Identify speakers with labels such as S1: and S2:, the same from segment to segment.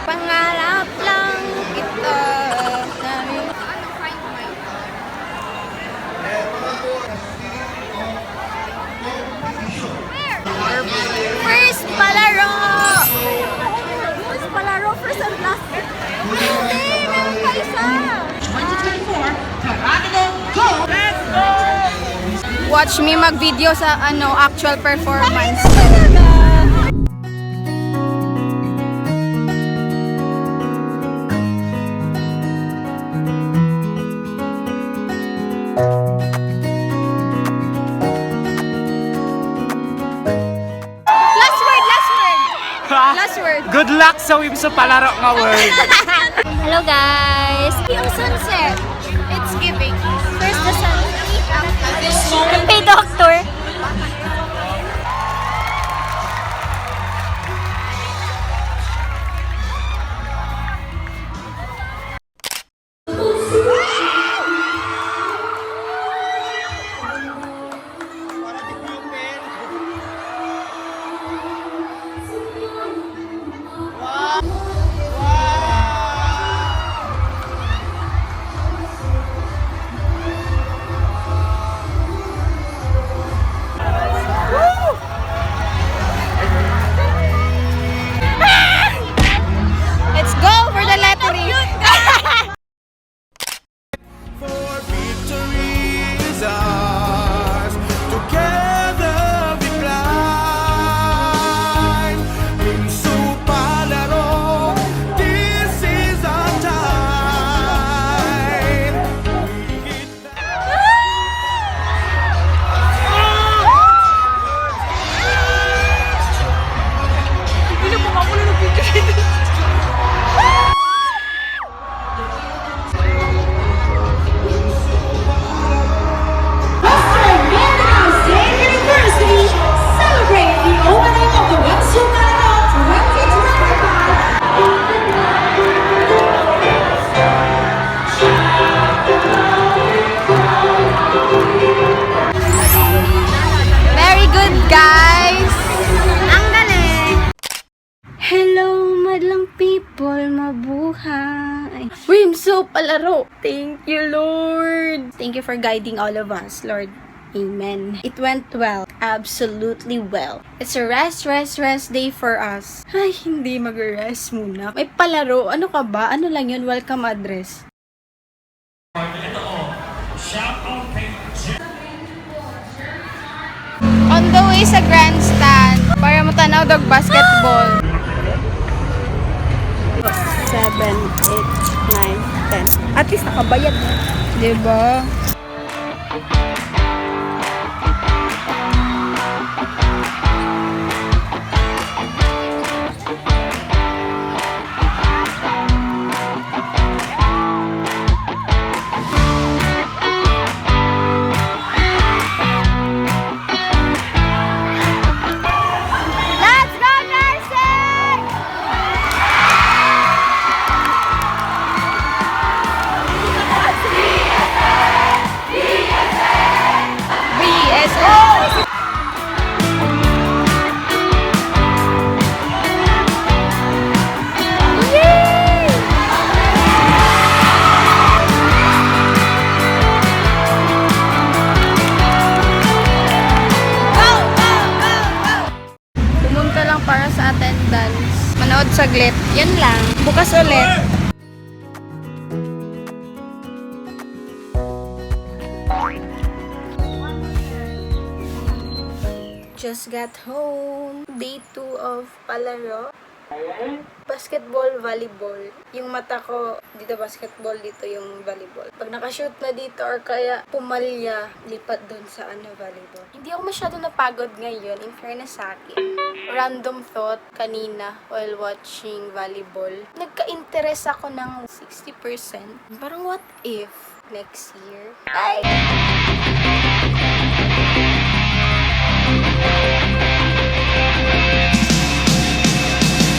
S1: Pangarap lang kita. First palaro! First palaro, first and last. Hindi, meron pa isa.
S2: 2024, Taranado, go! Let's go!
S1: Watch me mag-video sa actual performance. Last word.
S3: Good luck sa wim sa palaro nga word.
S1: Hello guys! Yung sunset, it's giving. First the sunset. Pay doctor. Let's go for the lettering.
S4: For victory is ours. Together we climb. Pinso palaro, this is our time. We hit
S2: Western Mindanao State University celebrate the opening of the Western Mindanao 2025.
S1: Very good, guys! Ang galing! Hello, madlang people, mabuhay! Wimso palaro! Thank you, Lord! Thank you for guiding all of us, Lord. Amen. It went well. Absolutely well. It's a rest day for us. Ay, hindi mag-rest muna. May palaro. Ano ka ba? Ano lang yun? Welcome address. On the way sa grandstand para matanaw dag basketball. 7, 8, 9, 10. At least nakabayad na. Diba? Let's go, nursing! BSO! Yay! Go, go, go, go! Pumunta lang para sa attendance. Manood saglit. Yan lang. Bukas ulit. Just got home. Day 2 of palaro. Basketball, volleyball. Yung mata ko, dito basketball, dito yung volleyball. Pag nakashoot na dito or kaya pumalya, lipat dun sa volleyball. Hindi ako masyado napagod ngayon, in fairness sa akin. Random thought kanina while watching volleyball. Nagka-interest ako ng 60%. Parang what if next year? Ay!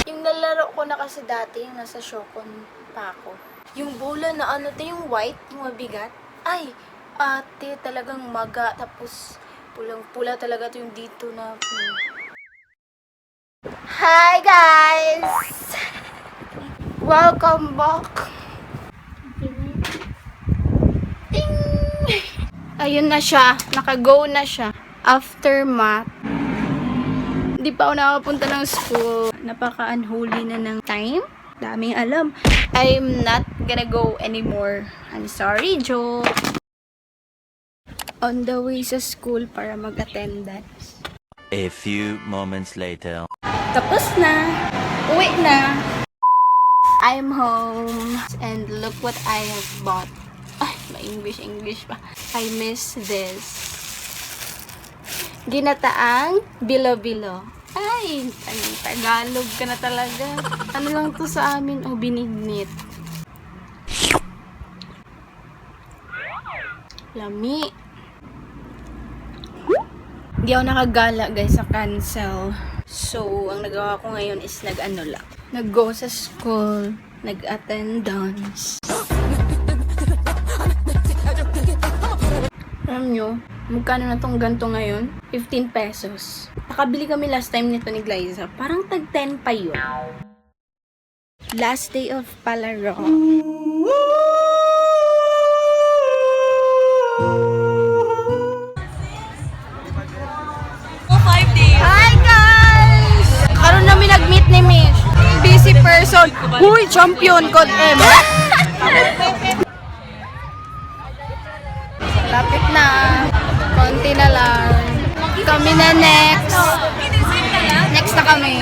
S1: Yung nalaro ko na kasi dati, yung nasa Shokon pa ako. Yung bola na yung white, yung mabigat. Ay, ate, talagang maga. Tapos, pulang-pula talaga to yung dito na. Hi, guys! Welcome back! Ting! Ayun na siya. Naka-go na siya. After math. Hindi pa ako nakapunta ng school. Napaka-unholy na ng time. Daming alam. I'm not gonna go anymore. I'm sorry, Joe. On the way sa school para mag-attendance.
S5: A few moments later.
S1: Tapos na. Uwi na. I'm home. And look what I have bought. Ay, ma-English pa. I miss this. Ginataang bilo-bilo. Ay, Tagalog ka na talaga. Ano lang to sa amin? Oh, binignit. Lami. Hindi ako nakagala guys sa cancel. So, ang nagawa ko ngayon is nag-ano lang. Nag-go sa school. Nag-attendance. Alam nyo, magkano na tong ganto ngayon? 15 pesos. Nakabili kami last time nito ni Glyza. Parang tag 10 pa yun. Last day of palaro. Hi guys! Karoon namin nag-meet ni Mish. Busy person. Huy, champion, Code M. Lapit na. Konti na lang. Kami na next. Next na kami.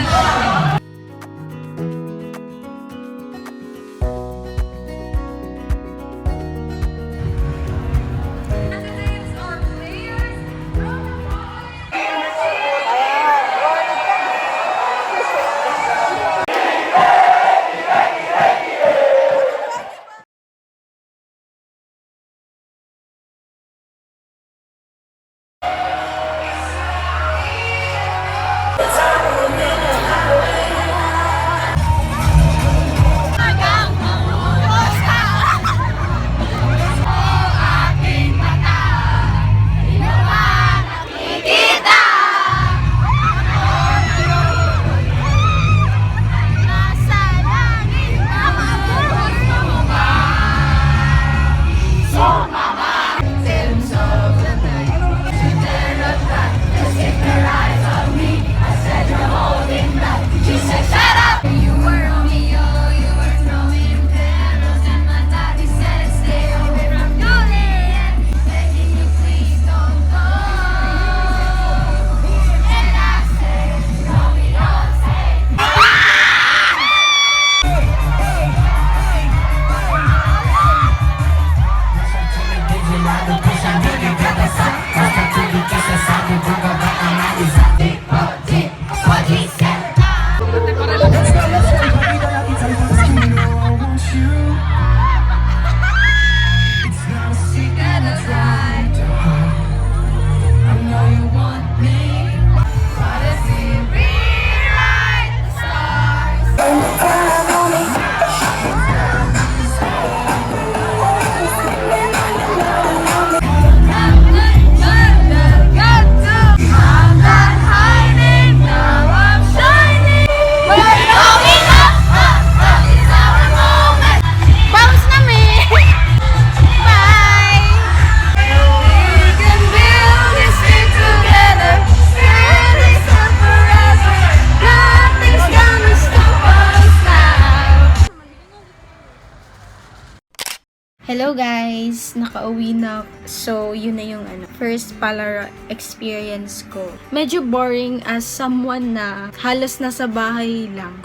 S1: Hello guys! Nakauwi na. So, yun na yung first palaro experience ko. Medyo boring as someone na halos nasa bahay lang.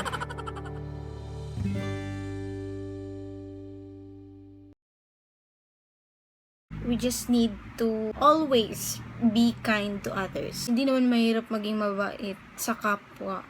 S1: We just need to always be kind to others. Hindi naman mahirap maging mabait sa kapwa.